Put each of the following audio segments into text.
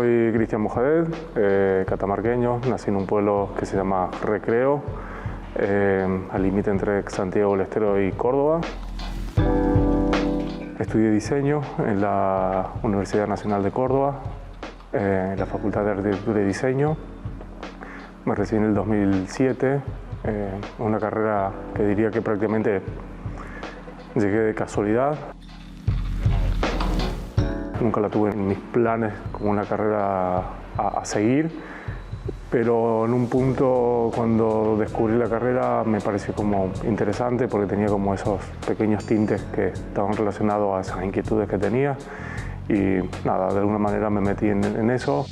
Soy Cristian Mojadet, catamarqueño, nací en un pueblo que se llama Recreo, al límite entre Santiago del Estero y Córdoba. Estudié diseño en la Universidad Nacional de Córdoba, en la Facultad de Arquitectura y Diseño. Me recibí en el 2007, una carrera que diría que prácticamente llegué de casualidad. Nunca la tuve en mis planes como una carrera a seguir, pero en un punto cuando descubrí la carrera me pareció como interesante porque tenía como esos pequeños tintes que estaban relacionados a esas inquietudes que tenía y nada, de alguna manera me metí en eso.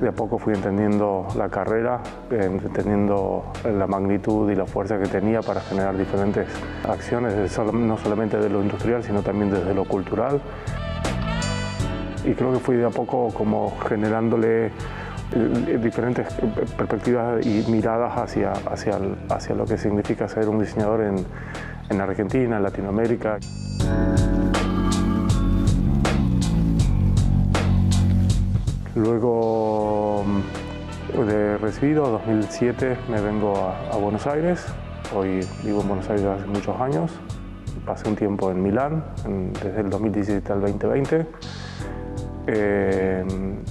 De a poco fui entendiendo la carrera, entendiendo la magnitud y la fuerza que tenía para generar diferentes acciones, no solamente de lo industrial, sino también desde lo cultural. Y creo que fui de a poco como generándole diferentes perspectivas y miradas hacia lo que significa ser un diseñador en Argentina, en Latinoamérica. Luego de recibido, 2007, me vengo a Buenos Aires. Hoy vivo en Buenos Aires hace muchos años. Pasé un tiempo en Milán, desde el 2017 al 2020.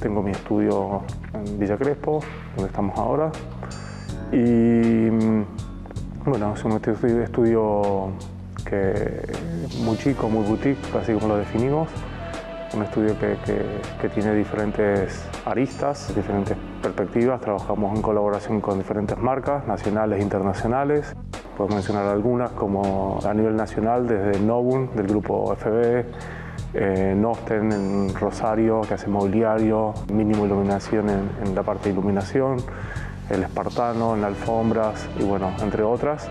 Tengo mi estudio en Villa Crespo, donde estamos ahora. Y bueno, es un estudio que muy chico, muy boutique, así como lo definimos. Un estudio que tiene diferentes aristas, diferentes perspectivas. Trabajamos en colaboración con diferentes marcas nacionales e internacionales. Puedo mencionar algunas como a nivel nacional, desde Novum, del grupo FB, Nosten en Rosario, que hace mobiliario, Mínimo Iluminación en la parte de iluminación, el Espartano en alfombras y bueno, entre otras.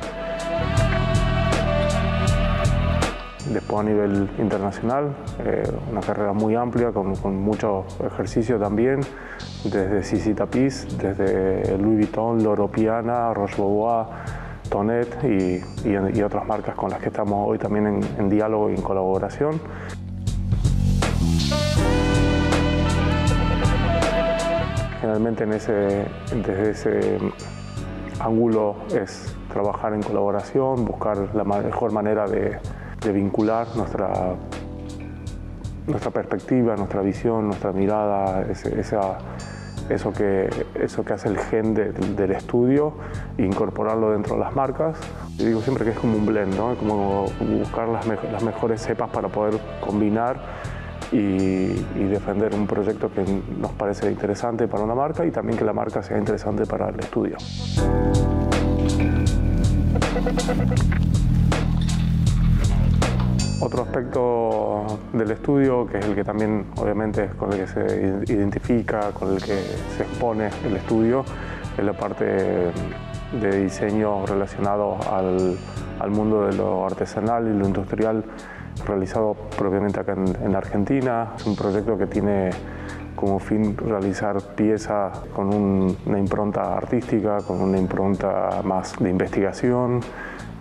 Después a nivel internacional, una carrera muy amplia con mucho ejercicio también, desde Sisi Tapiz, desde Louis Vuitton, Loro Piana, Roche-Beaubois, Tonet y otras marcas con las que estamos hoy también en diálogo y en colaboración. Generalmente desde ese ángulo es trabajar en colaboración, buscar la mejor manera de vincular nuestra perspectiva, nuestra visión, nuestra mirada, eso que hace el gen del estudio e incorporarlo dentro de las marcas. Yo digo siempre que es como un blend, ¿no? Es como buscar las mejores cepas para poder combinar y defender un proyecto que nos parece interesante para una marca y también que la marca sea interesante para el estudio. Otro aspecto del estudio, que es el que también obviamente es con el que se identifica, con el que se expone el estudio, es la parte de diseño relacionado al mundo de lo artesanal y lo industrial realizado propiamente acá en Argentina. Es un proyecto que tiene como fin realizar piezas con una impronta artística, con una impronta más de investigación,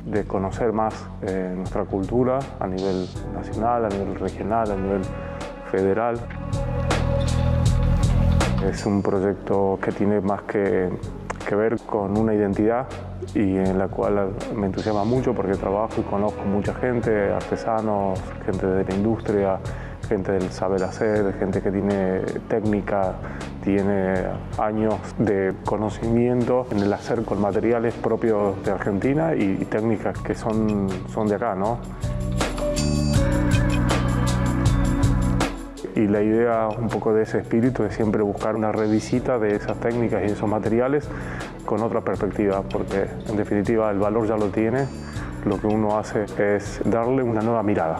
de conocer más nuestra cultura a nivel nacional, a nivel regional, a nivel federal. Es un proyecto que tiene más que ver con una identidad y en la cual me entusiasma mucho porque trabajo y conozco mucha gente, artesanos, gente de la industria, gente del saber hacer, gente que tiene técnica, tiene años de conocimiento en el hacer con materiales propios de Argentina y técnicas que son de acá, ¿no? Y la idea un poco de ese espíritu es siempre buscar una revisita de esas técnicas y esos materiales con otra perspectiva, porque en definitiva el valor ya lo tiene, lo que uno hace es darle una nueva mirada.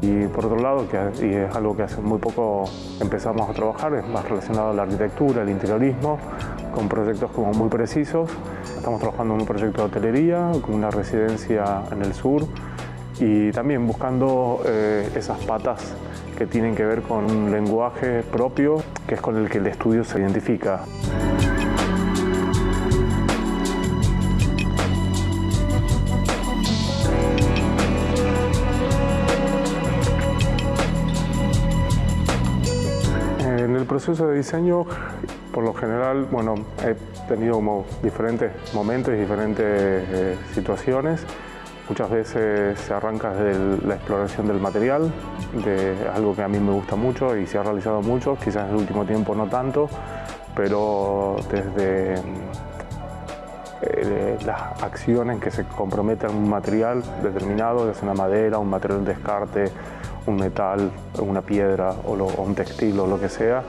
Y por otro lado, y es algo que hace muy poco empezamos a trabajar, es más relacionado a la arquitectura, el interiorismo, con proyectos como muy precisos. Estamos trabajando en un proyecto de hotelería, con una residencia en el sur, y también buscando esas patas que tienen que ver con un lenguaje propio, que es con el que el estudio se identifica. En el proceso de diseño, por lo general, bueno, he tenido como diferentes momentos y diferentes situaciones. Muchas veces se arranca desde la exploración del material, de algo que a mí me gusta mucho y se ha realizado mucho, quizás en el último tiempo no tanto, pero desde las acciones que se comprometen a un material determinado, ya sea una madera, un material de descarte, un metal, una piedra o un textil o lo que sea,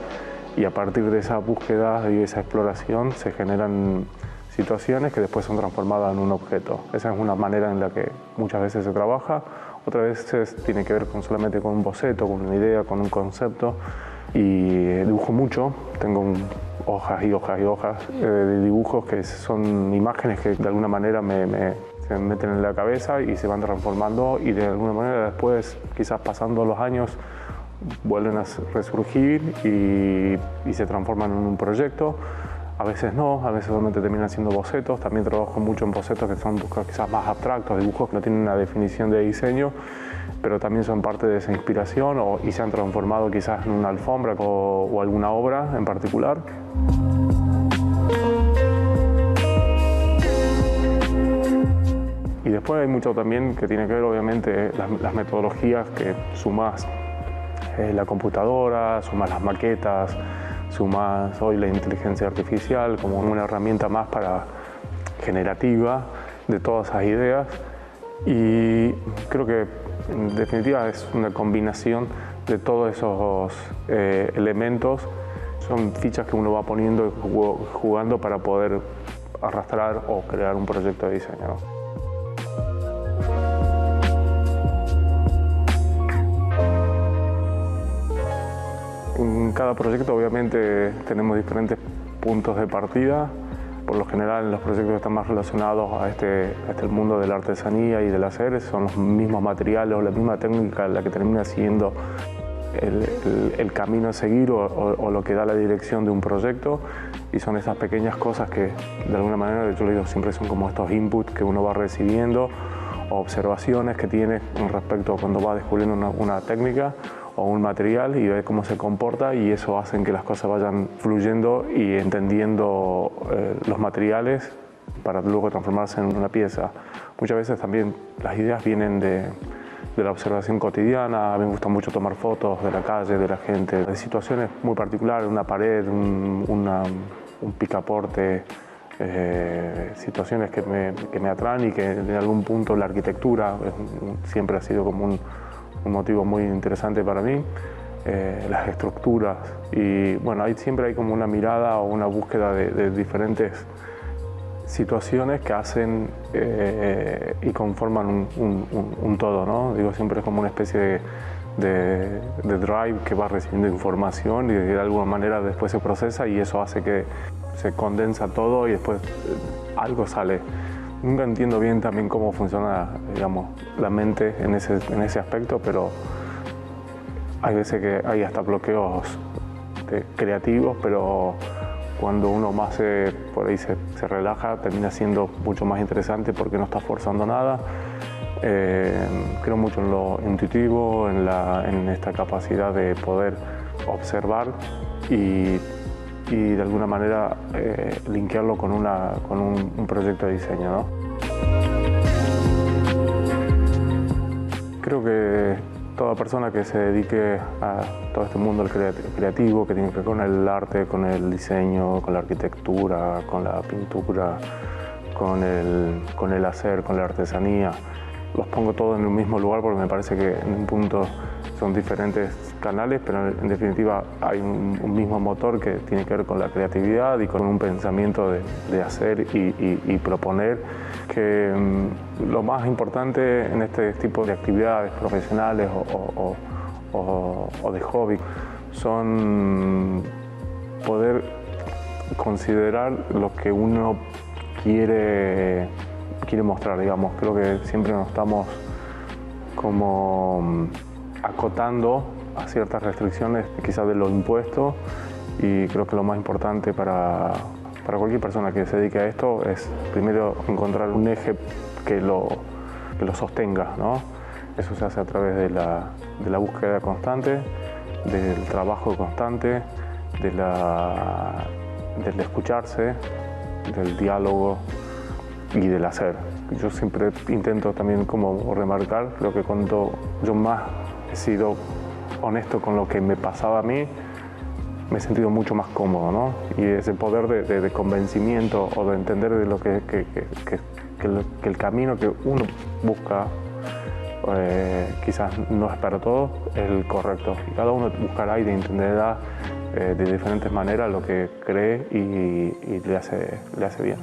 y a partir de esa búsqueda y esa exploración se generan situaciones que después son transformadas en un objeto. Esa es una manera en la que muchas veces se trabaja, otras veces tiene que ver solamente con un boceto, con una idea, con un concepto, y dibujo mucho, tengo hojas y hojas y hojas de dibujos que son imágenes que de alguna manera se me meten en la cabeza y se van transformando y de alguna manera después, quizás pasando los años, vuelven a resurgir y se transforman en un proyecto. A veces no, a veces solamente terminan siendo bocetos. También trabajo mucho en bocetos que son quizás más abstractos, dibujos que no tienen una definición de diseño, pero también son parte de esa inspiración y se han transformado quizás en una alfombra o alguna obra en particular. Y después hay mucho también que tiene que ver, obviamente, las metodologías que sumas la computadora, sumas las maquetas, sumas hoy la inteligencia artificial como una herramienta más generativa de todas esas ideas. Y creo que en definitiva es una combinación de todos esos elementos. Son fichas que uno va poniendo y jugando para poder arrastrar o crear un proyecto de diseño, ¿no? En cada proyecto obviamente tenemos diferentes puntos de partida. Por lo general en los proyectos que están más relacionados a este mundo de la artesanía y del hacer son los mismos materiales o la misma técnica la que termina siendo el camino a seguir o lo que da la dirección de un proyecto, y son esas pequeñas cosas que de alguna manera, yo le digo, siempre son como estos inputs que uno va recibiendo o observaciones que tiene con respecto a cuando va descubriendo una técnica o un material y ve cómo se comporta, y eso hace que las cosas vayan fluyendo y entendiendo los materiales para luego transformarse en una pieza. Muchas veces también las ideas vienen de la observación cotidiana. A mí me gusta mucho tomar fotos de la calle, de la gente, de situaciones muy particulares, una pared, un picaporte, situaciones que me atraen y que en algún punto la arquitectura siempre ha sido como un motivo muy interesante para mí, las estructuras, y bueno, siempre hay como una mirada o una búsqueda de diferentes situaciones que hacen y conforman un todo, ¿no? Digo, siempre es como una especie de drive que va recibiendo información y de alguna manera después se procesa y eso hace que se condensa todo y después algo sale. Nunca entiendo bien también cómo funciona, digamos, la mente en ese aspecto, pero hay veces que hay hasta bloqueos creativos, pero cuando uno más por ahí se relaja, termina siendo mucho más interesante porque no está forzando nada. Creo mucho en lo intuitivo, en esta capacidad de poder observar y de alguna manera linkearlo con un proyecto de diseño, ¿no? Creo que toda persona que se dedique a todo este mundo creativo, que tiene que ver con el arte, con el diseño, con la arquitectura, con la pintura, con el hacer, con la artesanía, los pongo todos en un mismo lugar porque me parece que en un punto son diferentes canales, pero en definitiva hay un mismo motor que tiene que ver con la creatividad y con un pensamiento de hacer y proponer, que lo más importante en este tipo de actividades profesionales o de hobby son poder considerar lo que uno quiere mostrar, digamos. Creo que siempre nos estamos como acotando a ciertas restricciones quizás de lo impuesto, y creo que lo más importante para cualquier persona que se dedique a esto es primero encontrar un eje que lo sostenga, ¿no? Eso se hace a través de la búsqueda constante, del trabajo constante, del escucharse, del diálogo y del hacer. Yo siempre intento también como remarcar, creo que cuando yo más he sido honesto con lo que me pasaba a mí, me he sentido mucho más cómodo, ¿no? Y ese poder de convencimiento o de entender de lo que el camino que uno busca quizás no es para todos, es el correcto. Y cada uno buscará y entenderá de diferentes maneras lo que cree y le hace bien.